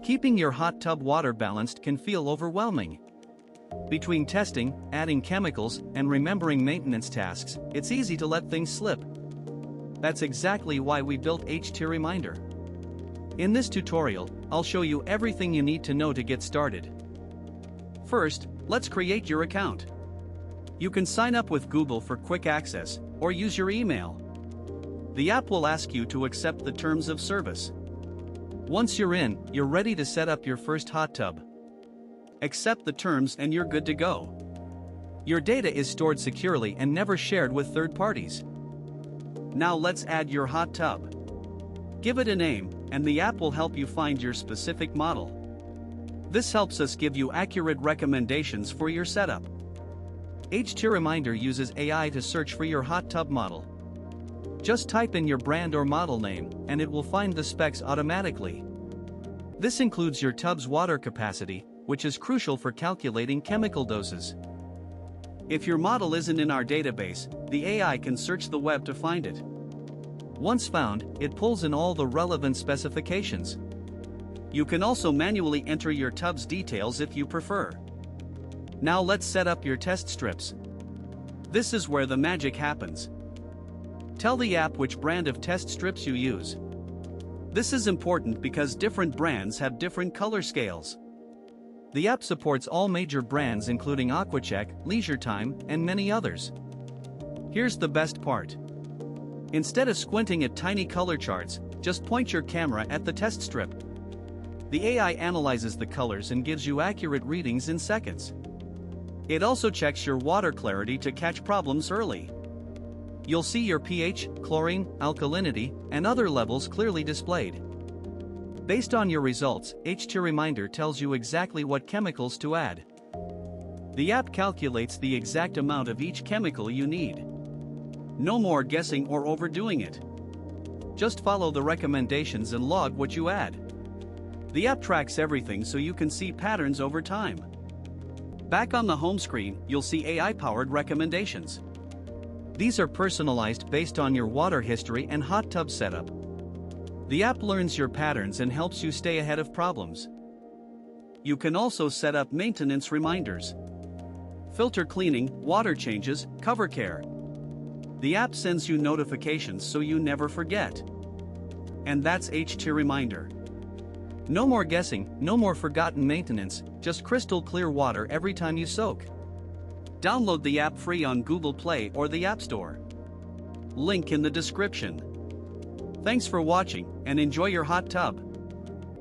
Keeping your hot tub water balanced can feel overwhelming. Between testing, adding chemicals, and remembering maintenance tasks, it's easy to let things slip. That's exactly why we built HTReminder. In this tutorial, I'll show you everything you need to know to get started. First, let's create your account. You can sign up with Google for quick access, or use your email. The app will ask you to accept the terms of service. Once you're in, you're ready to set up your first hot tub. Accept the terms and you're good to go. Your data is stored securely and never shared with third parties. Now let's add your hot tub. Give it a name, and the app will help you find your specific model. This helps us give you accurate recommendations for your setup. HTReminder uses AI to search for your hot tub model. Just type in your brand or model name, and it will find the specs automatically. This includes your tub's water capacity, which is crucial for calculating chemical doses. If your model isn't in our database, the AI can search the web to find it. Once found, it pulls in all the relevant specifications. You can also manually enter your tub's details if you prefer. Now let's set up your test strips. This is where the magic happens. Tell the app which brand of test strips you use. This is important because different brands have different color scales. The app supports all major brands including Aquacheck, Leisure Time, and many others. Here's the best part. Instead of squinting at tiny color charts, just point your camera at the test strip. The AI analyzes the colors and gives you accurate readings in seconds. It also checks your water clarity to catch problems early. You'll see your pH, chlorine, alkalinity, and other levels clearly displayed. Based on your results, HTReminder tells you exactly what chemicals to add. The app calculates the exact amount of each chemical you need. No more guessing or overdoing it. Just follow the recommendations and log what you add. The app tracks everything so you can see patterns over time. Back on the home screen, you'll see AI-powered recommendations. These are personalized based on your water history and hot tub setup. The app learns your patterns and helps you stay ahead of problems. You can also set up maintenance reminders. Filter cleaning, water changes, cover care. The app sends you notifications so you never forget. And that's HTReminder. No more guessing, no more forgotten maintenance, just crystal clear water every time you soak. Download the app free on Google Play or the App Store. Link in the description. Thanks for watching, and enjoy your hot tub.